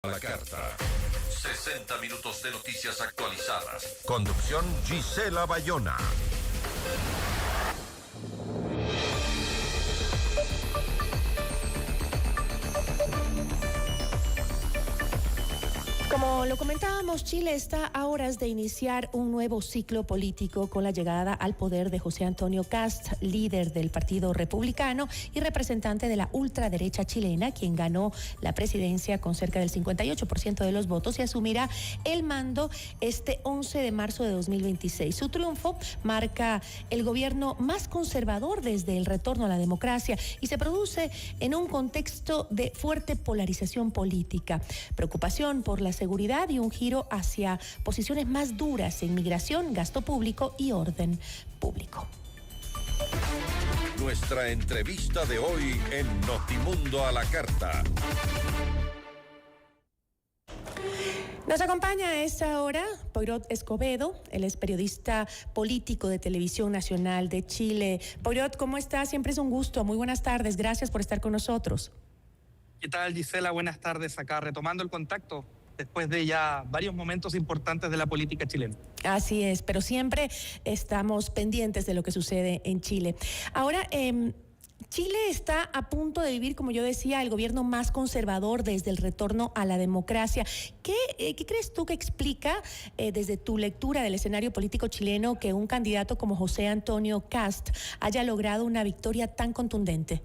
A la carta. 60 minutos de noticias actualizadas. Conducción Gisela Bayona. Como lo comentábamos, Chile está a horas de iniciar un nuevo ciclo político con la llegada al poder de José Antonio Kast, líder del Partido Republicano y representante de la ultraderecha chilena, quien ganó la presidencia con cerca del 58% de los votos y asumirá el mando este 11 de marzo de 2026. Su triunfo marca el gobierno más conservador desde el retorno a la democracia y se produce en un contexto de fuerte polarización política, preocupación por la seguridad y un giro hacia posiciones más duras en migración, gasto público y orden público. Nuestra entrevista de hoy en Notimundo a la Carta. Nos acompaña a esta hora Poirot Escobedo, él es periodista político de Televisión Nacional de Chile. Poirot, ¿cómo está? Siempre es un gusto. Muy buenas tardes. Gracias por estar con nosotros. ¿Qué tal, Gisela? Buenas tardes acá, retomando el contacto después de ya varios momentos importantes de la política chilena. Así es, pero siempre estamos pendientes de lo que sucede en Chile. Ahora, Chile está a punto de vivir, como yo decía, el gobierno más conservador desde el retorno a la democracia. ¿Qué crees tú que explica, desde tu lectura del escenario político chileno, que un candidato como José Antonio Kast haya logrado una victoria tan contundente?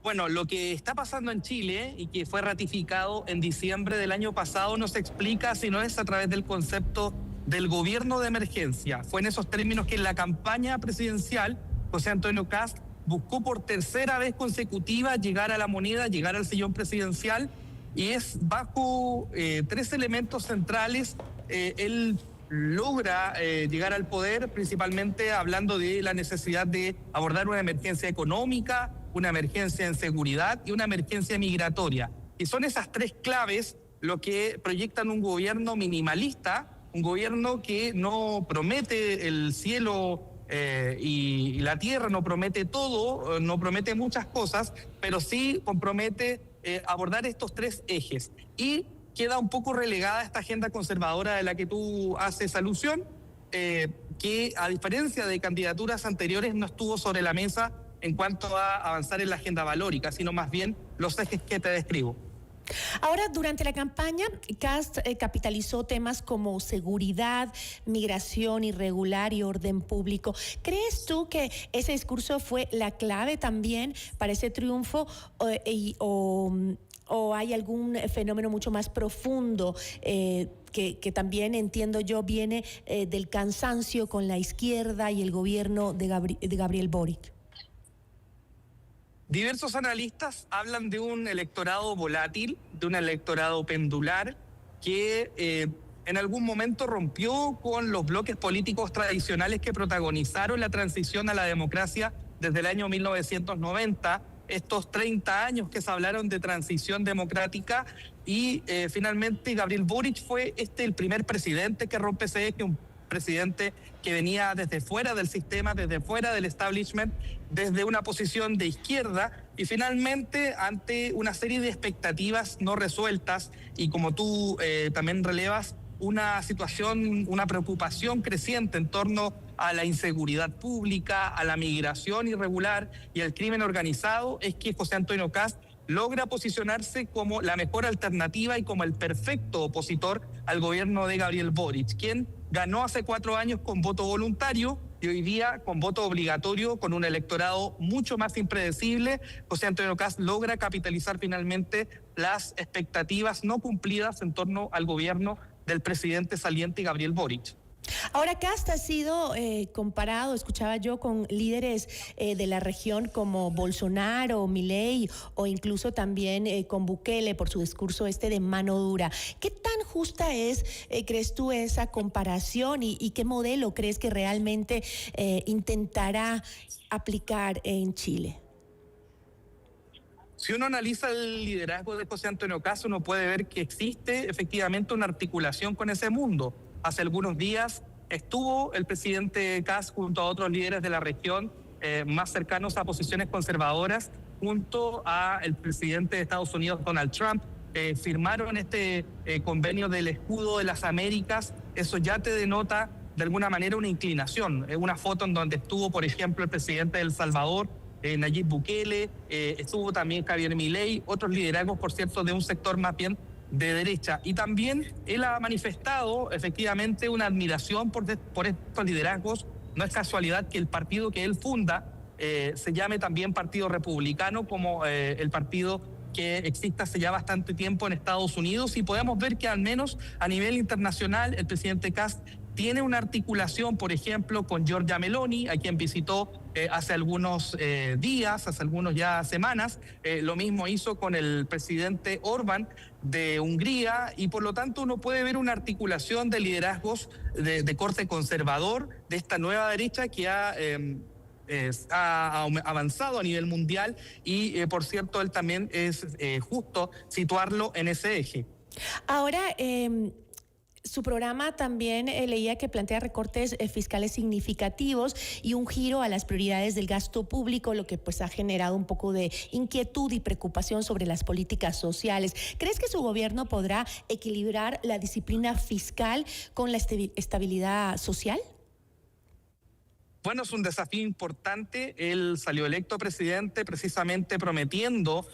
Bueno, lo que está pasando en Chile y que fue ratificado en diciembre del año pasado no se explica si no es a través del concepto del gobierno de emergencia. Fue en esos términos que en la campaña presidencial José Antonio Kast buscó por tercera vez consecutiva llegar a la moneda, llegar al sillón presidencial, y es bajo tres elementos centrales. Él logra llegar al poder, principalmente hablando de la necesidad de abordar una emergencia económica, una emergencia en seguridad y una emergencia migratoria. Y son esas tres claves lo que proyectan un gobierno minimalista, un gobierno que no promete el cielo y la tierra, no promete todo, no promete muchas cosas, pero sí compromete abordar estos tres ejes. Y queda un poco relegada esta agenda conservadora de la que tú haces alusión, que a diferencia de candidaturas anteriores no estuvo sobre la mesa en cuanto a avanzar en la agenda valórica, sino más bien los ejes que te describo. Ahora, durante la campaña, Kast capitalizó temas como seguridad, migración irregular y orden público. ¿Crees tú que ese discurso fue la clave también para ese triunfo o hay algún fenómeno mucho más profundo que también, entiendo yo, viene del cansancio con la izquierda y el gobierno de Gabriel Boric? Diversos analistas hablan de un electorado volátil, de un electorado pendular, que en algún momento rompió con los bloques políticos tradicionales que protagonizaron la transición a la democracia desde el año 1990, estos 30 años que se hablaron de transición democrática, y finalmente Gabriel Boric fue el primer presidente que rompe ese eje, un presidente que venía desde fuera del sistema, desde fuera del establishment, desde una posición de izquierda, y finalmente ante una serie de expectativas no resueltas y, como tú también relevas, una situación, una preocupación creciente en torno a la inseguridad pública, a la migración irregular y al crimen organizado, es que José Antonio Kast logra posicionarse como la mejor alternativa y como el perfecto opositor al gobierno de Gabriel Boric, quien ganó hace 4 años con voto voluntario y hoy día con voto obligatorio, con un electorado mucho más impredecible. José Antonio Kast logra capitalizar finalmente las expectativas no cumplidas en torno al gobierno del presidente saliente Gabriel Boric. Ahora, Kast ha sido comparado, escuchaba yo, con líderes de la región como Bolsonaro, Milei o incluso también con Bukele por su discurso de mano dura. ¿Qué tan justa crees tú, esa comparación y qué modelo crees que realmente intentará aplicar en Chile? Si uno analiza el liderazgo de José Antonio Kast, uno puede ver que existe efectivamente una articulación con ese mundo. Hace algunos días estuvo el presidente Kast junto a otros líderes de la región más cercanos a posiciones conservadoras junto a el presidente de Estados Unidos, Donald Trump, firmaron este convenio del escudo de las Américas. Eso ya te denota de alguna manera una inclinación. Una foto en donde estuvo, por ejemplo, el presidente de El Salvador, Nayib Bukele, estuvo también Javier Milei, otros liderazgos, por cierto, de un sector más bien de derecha. Y también él ha manifestado efectivamente una admiración por estos liderazgos. No es casualidad que el partido que él funda se llame también Partido Republicano, como el partido que existe hace ya bastante tiempo en Estados Unidos, y podemos ver que al menos a nivel internacional el presidente Kast tiene una articulación, por ejemplo, con Giorgia Meloni, a quien visitó hace algunos días, hace algunos ya semanas. Lo mismo hizo con el presidente Orbán de Hungría, y por lo tanto uno puede ver una articulación de liderazgos de corte conservador de esta nueva derecha que ha avanzado a nivel mundial, y por cierto él también es justo situarlo en ese eje. Ahora, su programa también leía que plantea recortes fiscales significativos y un giro a las prioridades del gasto público, lo que pues ha generado un poco de inquietud y preocupación sobre las políticas sociales. ¿Crees que su gobierno podrá equilibrar la disciplina fiscal con la estabilidad social? Bueno, es un desafío importante. Él salió electo presidente precisamente prometiendo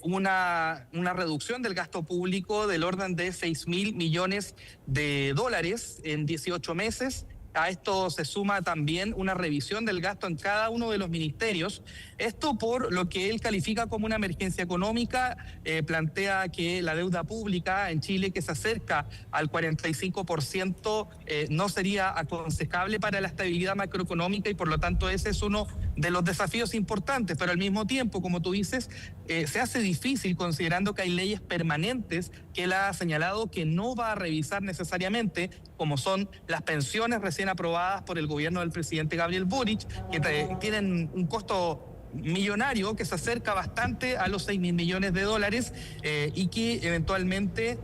una reducción del gasto público del orden de 6.000 millones de dólares en 18 meses. A esto se suma también una revisión del gasto en cada uno de los ministerios. Esto por lo que él califica como una emergencia económica. Plantea que la deuda pública en Chile, que se acerca al 45%, no sería aconsejable para la estabilidad macroeconómica, y por lo tanto ese es uno de los desafíos importantes. Pero al mismo tiempo, como tú dices, se hace difícil considerando que hay leyes permanentes que él ha señalado que no va a revisar necesariamente, como son las pensiones recién aprobadas por el gobierno del presidente Gabriel Boric, que tienen un costo millonario que se acerca bastante a los 6.000 millones de dólares, y que eventualmente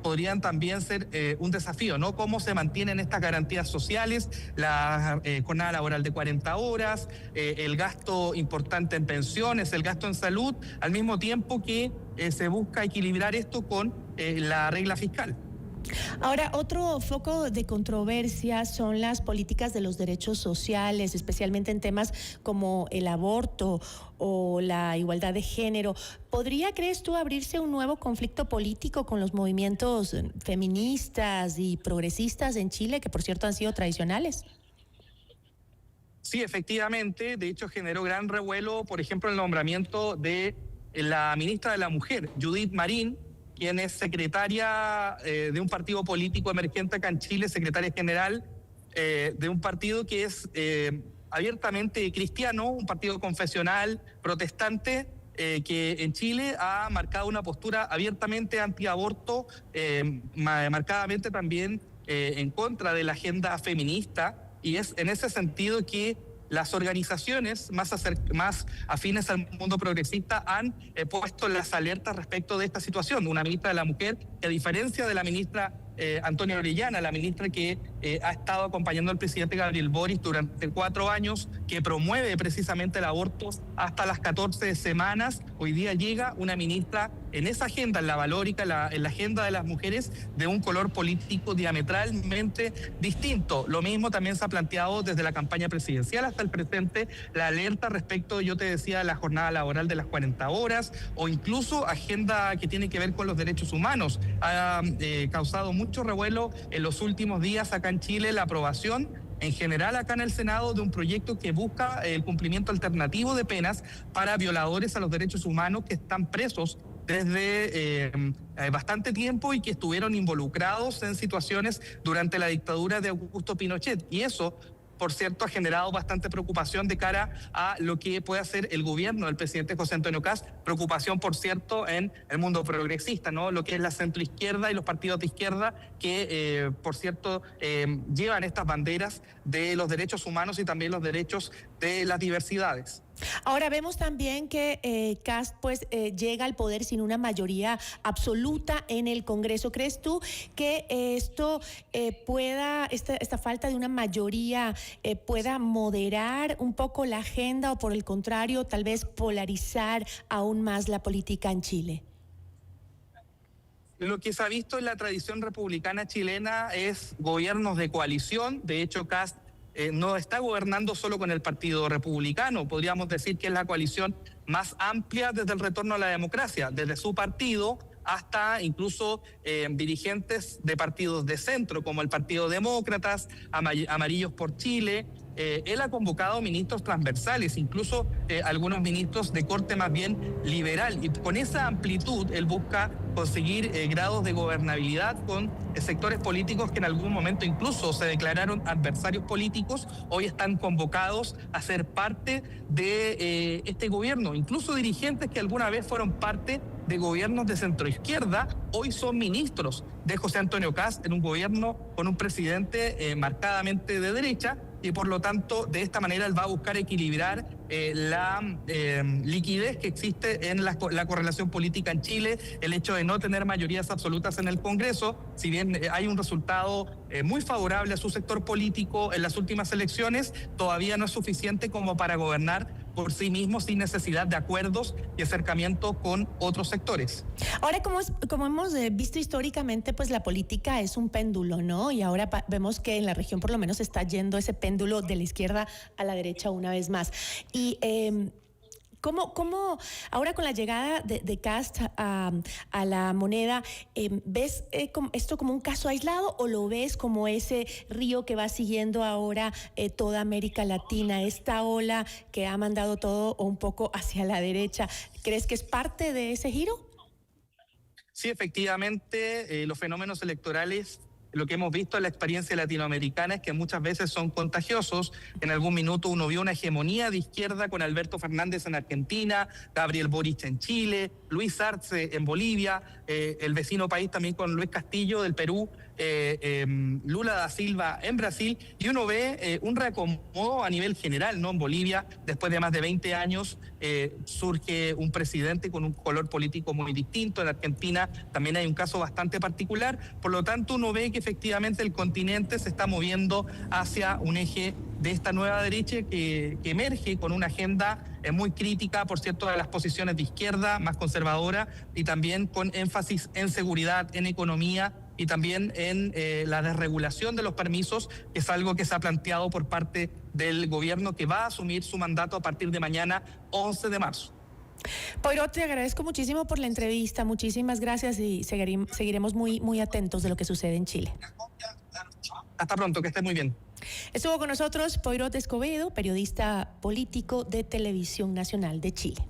podrían también ser un desafío, ¿no? Cómo se mantienen estas garantías sociales, la jornada laboral de 40 horas, el gasto importante en pensiones, el gasto en salud, al mismo tiempo que se busca equilibrar esto con la regla fiscal. Ahora, otro foco de controversia son las políticas de los derechos sociales, especialmente en temas como el aborto o la igualdad de género. ¿Podría, crees tú, abrirse un nuevo conflicto político con los movimientos feministas y progresistas en Chile, que por cierto han sido tradicionales? Sí, efectivamente. De hecho, generó gran revuelo, por ejemplo, el nombramiento de la ministra de la Mujer, Judith Marín, quien es secretaria de un partido político emergente acá en Chile, secretaria general de un partido que es abiertamente cristiano, un partido confesional, protestante, que en Chile ha marcado una postura abiertamente antiaborto, marcadamente también en contra de la agenda feminista, y es en ese sentido que las organizaciones más afines al mundo progresista han puesto las alertas respecto de esta situación. Una ministra de la Mujer que, a diferencia de la ministra Antonia Orellana, la ministra que ha estado acompañando al presidente Gabriel Boric durante 4 años, que promueve precisamente el aborto hasta las 14 semanas, hoy día llega una ministra en esa agenda, en la valórica, en la agenda de las mujeres, de un color político diametralmente distinto. Lo mismo también se ha planteado desde la campaña presidencial hasta el presente, la alerta respecto, yo te decía, la jornada laboral de las 40 horas, o incluso agenda que tiene que ver con los derechos humanos. Ha causado mucho revuelo en los últimos días acá en Chile la aprobación en general acá en el Senado de un proyecto que busca el cumplimiento alternativo de penas para violadores a los derechos humanos que están presos desde bastante tiempo y que estuvieron involucrados en situaciones durante la dictadura de Augusto Pinochet. Y eso, por cierto, ha generado bastante preocupación de cara a lo que puede hacer el gobierno del presidente José Antonio Kast. Preocupación, por cierto, en el mundo progresista, ¿no? Lo que es la centroizquierda y los partidos de izquierda que, por cierto, llevan estas banderas de los derechos humanos y también los derechos de las diversidades. Ahora vemos también que Kast pues llega al poder sin una mayoría absoluta en el Congreso. ¿Crees tú que esta falta de una mayoría pueda moderar un poco la agenda o por el contrario tal vez polarizar aún más la política en Chile? Lo que se ha visto en la tradición republicana chilena es gobiernos de coalición. De hecho, Kast no está gobernando solo con el Partido Republicano. Podríamos decir que es la coalición más amplia desde el retorno a la democracia, desde su partido hasta incluso dirigentes de partidos de centro, como el Partido Demócratas, Amarillos por Chile. Él ha convocado ministros transversales, incluso algunos ministros de corte más bien liberal. Y con esa amplitud él busca conseguir grados de gobernabilidad con sectores políticos que en algún momento incluso se declararon adversarios políticos, hoy están convocados a ser parte de este gobierno. Incluso dirigentes que alguna vez fueron parte de gobiernos de centroizquierda, hoy son ministros de José Antonio Kast en un gobierno con un presidente marcadamente de derecha, y por lo tanto de esta manera él va a buscar equilibrar la liquidez que existe en la correlación política en Chile, el hecho de no tener mayorías absolutas en el Congreso. Si bien hay un resultado muy favorable a su sector político en las últimas elecciones, todavía no es suficiente como para gobernar por sí mismo sin necesidad de acuerdos y acercamiento con otros sectores. Ahora, como hemos visto históricamente, pues la política es un péndulo, ¿no? Y ahora vemos que en la región por lo menos está yendo ese péndulo de la izquierda a la derecha una vez más. Y ¿Cómo ahora con la llegada de Kast a la moneda, ves esto como un caso aislado o lo ves como ese río que va siguiendo ahora toda América Latina, esta ola que ha mandado todo un poco hacia la derecha? ¿Crees que es parte de ese giro? Sí, efectivamente, los fenómenos electorales, lo que hemos visto en la experiencia latinoamericana es que muchas veces son contagiosos. En algún minuto uno vio una hegemonía de izquierda con Alberto Fernández en Argentina, Gabriel Boric en Chile, Luis Arce en Bolivia, el vecino país también con Luis Castillo del Perú, Lula da Silva en Brasil, y uno ve un reacomodo a nivel general, ¿no? En Bolivia, después de más de 20 años, surge un presidente con un color político muy distinto. En Argentina también hay un caso bastante particular. Por lo tanto, uno ve que efectivamente el continente se está moviendo hacia un eje de esta nueva derecha que emerge con una agenda muy crítica, por cierto, de las posiciones de izquierda, más conservadora, y también con énfasis en seguridad, en economía y también en la desregulación de los permisos, que es algo que se ha planteado por parte del gobierno que va a asumir su mandato a partir de mañana, 11 de marzo. Poirot, te agradezco muchísimo por la entrevista, muchísimas gracias y seguiremos muy atentos de lo que sucede en Chile. Hasta pronto, que estés muy bien. Estuvo con nosotros Poirot Escobedo, periodista político de Televisión Nacional de Chile.